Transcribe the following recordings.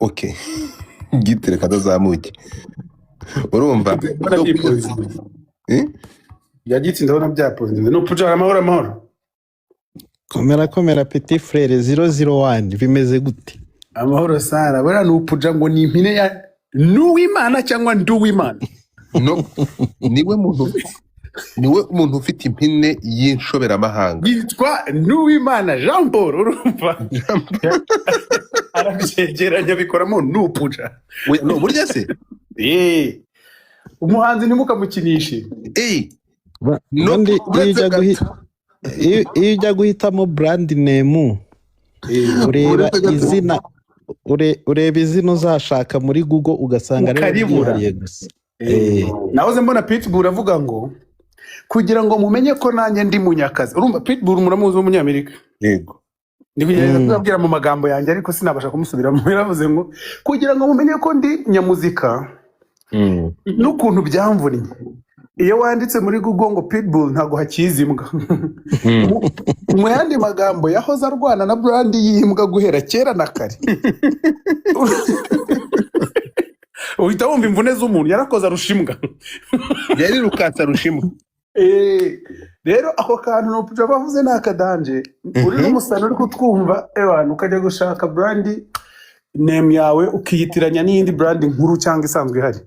okay gitire kadazamuke urumva yagitse ndabona byaponze no puja amahoro komera petit frere 001 bimeze gute? Amahoro sana bora nupuja ngo ni impine ya Nuwimana cyangwa Nduwimana no niwe muntu ufite impine y'inshobera mahanga yitwa Nuwimana Jean Paul urumva arabyegeranya bikoramo nupuja no burya se umuhanzi ntimukamukinishe no iyo ujya guhitamo brand name ureba izina ureba izina uzashaka muri Google ugasanga rero gusa nahoze mbona Pitbull avuga ngo kugira ngo mumenye ko nanjye ndi munyakazi urumva Pitbull muramuzi w'umunyamerika yego ndi kugenda kubabwira mu magambo yanjye ariko sinabasha kumusubiramo yaravuze ngo kugira ngo mumenye ko ndi nyamuzika n'ukuntu byamvunye iyo wanditse muri Google ngo Pitbull ntago hakizimbwa mu yandi magambo yahoze arwana na brand yimbwa guhera kera na kare uhita wumva imvune z'umuntu yarakoze arushimbwa yari rukatsa rushimbwa rero ako kantu no bavuze nakadanje uri n'umusano uri kutwumva ukajya gushaka brand name yawe ukiyitiranya n'iyindi brand nkuru cyangwa isanzwe ihari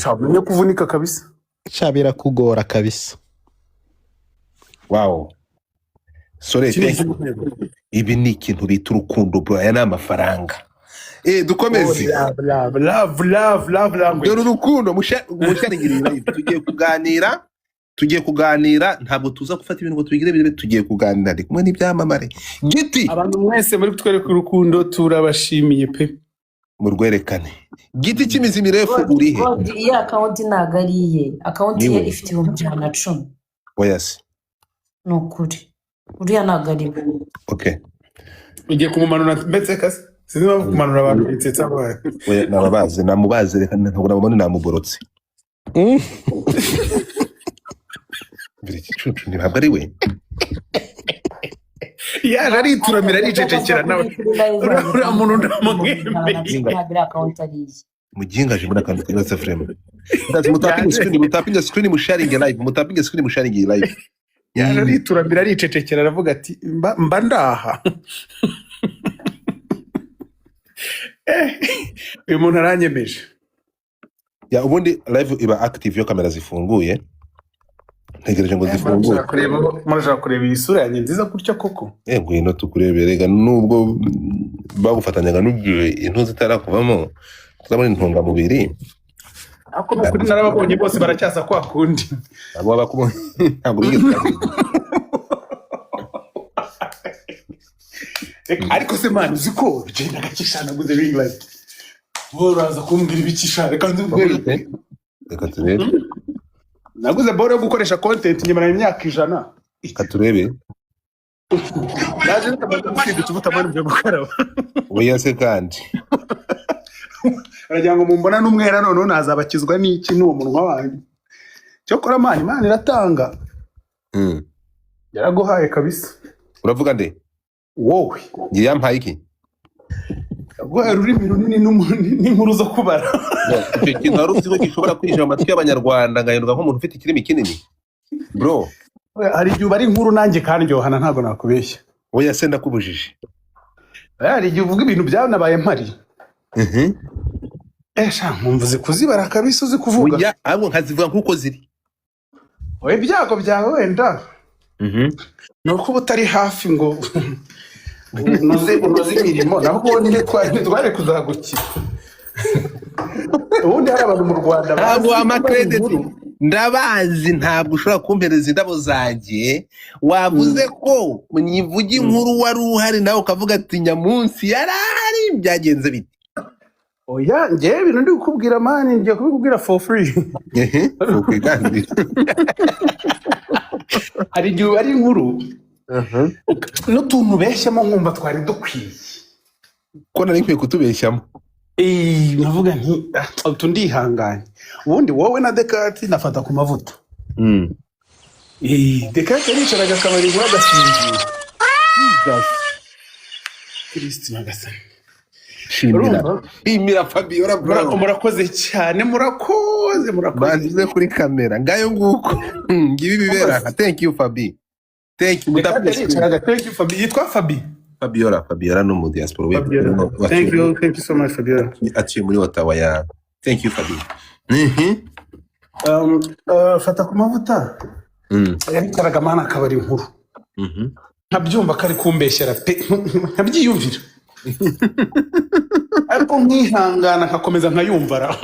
cyamenye kuvunika kabisa cyabira kugora kabisa. Wow sorete ibi ni ikintu bita urukundo bro aya n'amafaranga dukomeze love dore urukundo musharigirira tugiye kuganira ntabwo tuza gufata ibintu ngo tubigire bire tugiye kuganira ari kumwe n'ibyamamare giti abantu mwese muri kutwereka urukundo turabashimiye pe mu rwerekane giti cy'imizi mirefu uri he iya account nagariye account ye ifite 110 oyasi nokuri uriya nagariye okay ugiye kumumanura mbetse kasi sinzi kumanura abantu bitsetsa baye oya nababaze namubaze reka ntabwo nabone namuborotse biricucu ntabwo ari we yaje arituramira aricecekera nawe uriya muntu ndamwemeye mujingaje muri akantu keza frame ndazi mutapinga screen musharinge live yaje arituramira aricecekera aravuga ati mba ndaha uyu muntu aranyemeje ya ubundi live iba active yo kamera zifunguye ntegereje ngo zifunguye murashaka kureba iyi sura yanjye nziza gutya koko ngwino tukureberega nubwo bagufatanyaga n'ugiye intu zitarakuvamo tuzabona intungamubiri ako kuri narababonye bose baracyasa kwa kundi abo bakubonye ntabwo bigeze ariko se man uziko bigenda gakishana guze ring light boraza kumbwira ibikishana reka nzubwire reka turebe naguze bore yo gukoresha content nyuma y'imyaka 100 reka turebe naje ntabwo tuvuta mani byo gukaraba oya se kandi aragira ngo mumbona n'umwera none nazabakizwa n'iki n'uwo munwa wanjye cyo kora mani iratanga yaraguhaye kabisa uravuga nde wowe ngiye yampaye iki yaguhaye ururimi runini n'inkuru zo kubara icyo kintu wari uzi ko gishobora kwinjira mu matwi y'abanyarwanda ngahinduka nk'umuntu ufite ikirimi kinini bro hari igihe uba ari inkuru nanjye kandi ryohana ntabwo nakubeshya oya se ndakubujije hari igihe uvuga ibintu byanabaye mpari sha nkumvuze kuzibara kabisa uzi kuvuga oya ahubwo nkazivuga nk'uko ziri oya ibyago byawe wenda nuko uba utari hafi ngo unoze imirimo naho ubundi twari kuzagukira ubundi hari abantu mu Rwanda ntabwo amakrediti ndabazi ntabwo ushobora kumpereza indabo zanjye wavuze ko nyivuga inkuru wari uhari nawe ukavuga ati nyamunsi yarahari byagenze bite oya njyewe ibintu ndi kukubwira mani ngiye kubikubwira for free hari igihe ari inkuru n'utuntu beshyamo nkumva twari dukwiye ko nari nkwiye kutubeshyamo nkavuga nti utu ndihanganye ubundi wowe na Dekati nafata ku mavuta Dekati yaricaraga akabari guhagasinzira Kristo nyagasani Himira Fabiola bro. Murakoze cyane, murakoze. Banzize kuri kamera. Ngayo nguko. Ngibi bibera. Thank you Fabi. Thank you. Thank you Fabi. Yitwa Fabi. Fabiola no mu diaspora. Thank you so much Fabiola. Ati muri Ottawa ya. Thank you Fabi. Fata ku mavuta. Yarikaraga mana akabari inkuru. Nkabyumva kari kumbeshyera pe, nkabyiyumvira. Ariko nkihangana nkakomeza nkayumvara.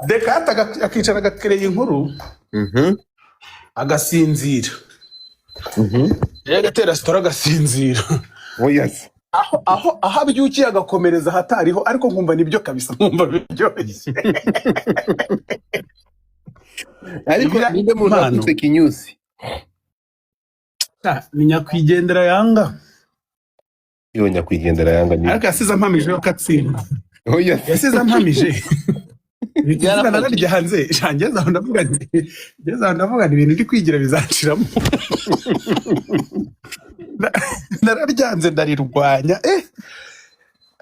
Dekata akicara agakereye inkuru. Agasinzira. Yagatera sitora agasinzira. Yes. Aho abyukiye agakomereza hatariho, ariko nkumva nibyo kabisa, nkumva biryoshye. Ariko ninde muntu afite kinyusi? Ni nyakwigendera Yanga. Yo nyakwigendera Yanga ni. Ariko yasize ampamije yo katsinda. Yes. Yasize ampamije. Bigana naryo hanze, ngeze aho ndavuga nti ibintu ndi kwigira bizaciramo. Nararyanze ndarirwanya.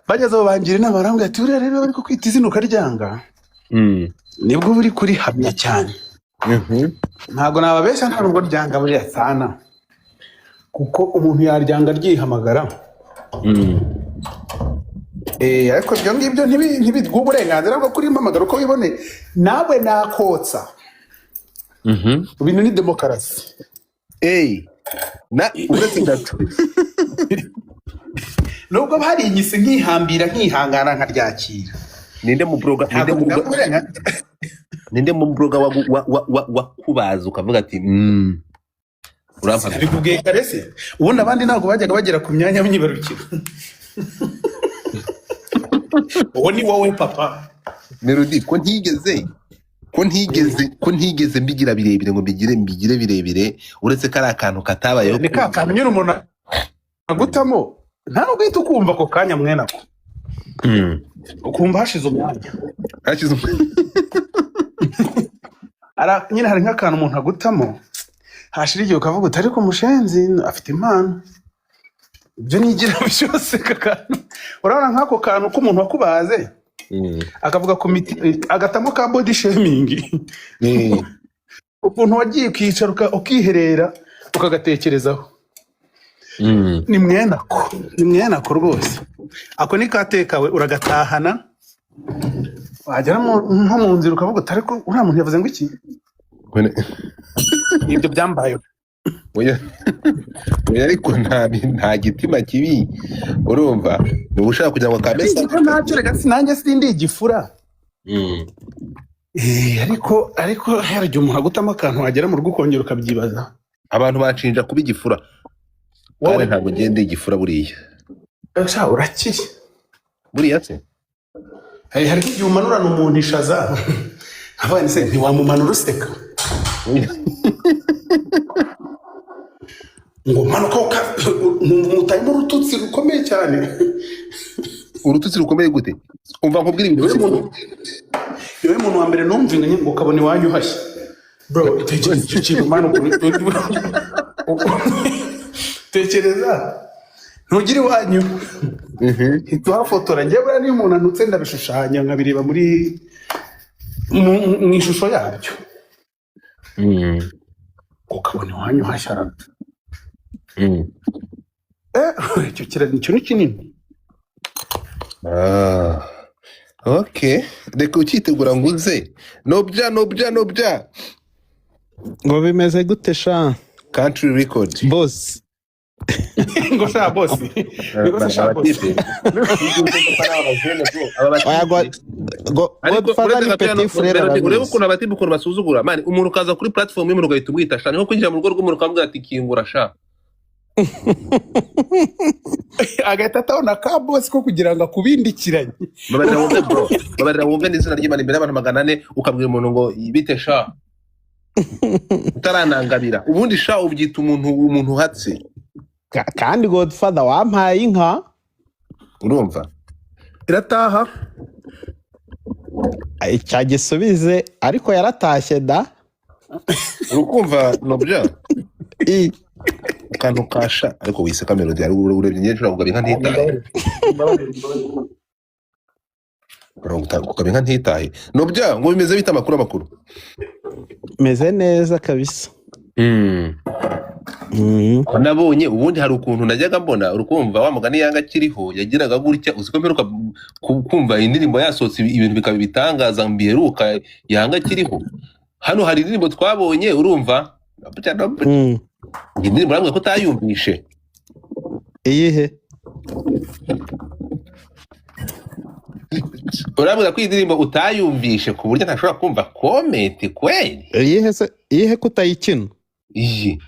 Bagezeho bangira inama barambwira ati uriya rero bari kukwita izina ukaryanga. Nibwo buri kuri hamya cyane. Ntabwo nababeshya, nta nubwo ryanga buriya sana. Kuko umuntu yaryanga ryihamagara. Ariko ibyo ngibyo ntibiguha uburenganzira bwo kurimpamagara uko wibone. Nawe nakotsa. Ibintu ni demokarasi. Uretse gato. Nubwo hari inyise nkihambira nkihangana nkaryakira. Ninde mu bloga wakubaza ukavuga ati urampamira. Bikubwiye karese. Ubundi abandi ntabwo bajyaga bagera ku myanya y'imyibarukiro. Uwo ni wowe papa. Melody ko ntigeze mbigira birebire ngo mbigire birebire, uretse kari akantu katabayeho. Ni ka kantu nyine umuntu agutamo, nta n'ubwite ukumva ako kanya mwenako. Ukumva hashize umwanya. Nyine hari nk'akantu umuntu agutamo, hashira igihe ukavuga uti ariko umushenzi afite impano. Ibyo nigira byose kakantu. Urabona nk'ako kantu k'umuntu wakubaze, akavuga ku miti, agatamo ka body shaming. Ukuntu wagiye ukicara ukiherera ukagatekerezaho. Ni mwenako rwose. Ako ni katekawe uragatahana. Wagera nko mu nzira ukavuga uti ariko uriya muntu yavuze ngo iki? Ibyo byambayeho. Oya ariko nta gitima kibi, urumva ni ushaka kugira ngo kamesa ntacyo rega sinanjye sindi igifura. Ariko haryo umuntu agutama akantu wagera mu rugo ukongera ukabyibaza. Abantu bacinja kuba igifura. Wowe ntabwo ngende igifura buriya. Urakiri. Buriya se? Hari igihe umanurana umuntu ishaza. Abana se ntiwamumanura useka. Ngo manuka mutayimo urututsi rukomeye cyane. Urututsi rukomeye gute? Umva nkubwira ibintu. Yewe muntu wa mbere numvinga ngo kabone wanyu hashye. Bro, icyo kintu manuka. Tekereza. Ntugire wanyu. Ituhafotora njye bura ni umuntu anutse ndabishushanya nkabireba muri mu ishusho yabyo. Ukabona wanyu hashara. Icyo kirani ni kinini. Okay. Reka ukitegura ngo uze. Nobya. Ngo bimeze gute sha? Country record. Boss. Ngo sha boss. Ngo sha boss. Urebe ukuntu abatibu ukuntu basuzugura. Mani umuntu ukaza kuri platform y'umuntu ugahita umwita sha. Niho kwinjira mu rugo rw'umuntu ukamubwira ati kingura sha. Agahita atabona ka boss ko kugira ngo akubindikiranye. Babarira wumve n'izina ry'Imana imbere y'abantu 400 ukabwira umuntu ngo bite sha. Utaranangabira. Ubundi sha ubyita umuntu uhatse. Kandi Godfather wampaye inka. Urumva? Irataha. Cyagisubize ariko yaratashye da. Urukumva nobya? kantu kasha ariko wiseka melody ari urebye nyine nshobora kugaba inka ntitahe kugaba inka ntitahe nobya ngo bimeze bita amakuru meze neza kabisa. nabonye ubundi hari ukuntu najyaga mbona urukumva wa mugani yanga kiriho yagiraga gutya uziko mperuka kumva indirimbo yasohotse ibintu bikaba bitangaza mbiheruka yanga kiriho hano hari indirimbo twabonye urumva indirimbo ramwe ko tayumvishe iyihe urambwira ko indirimbo utayumvishe ku buryo ntashobora kumva comment kweli iyihe kutayikina iyi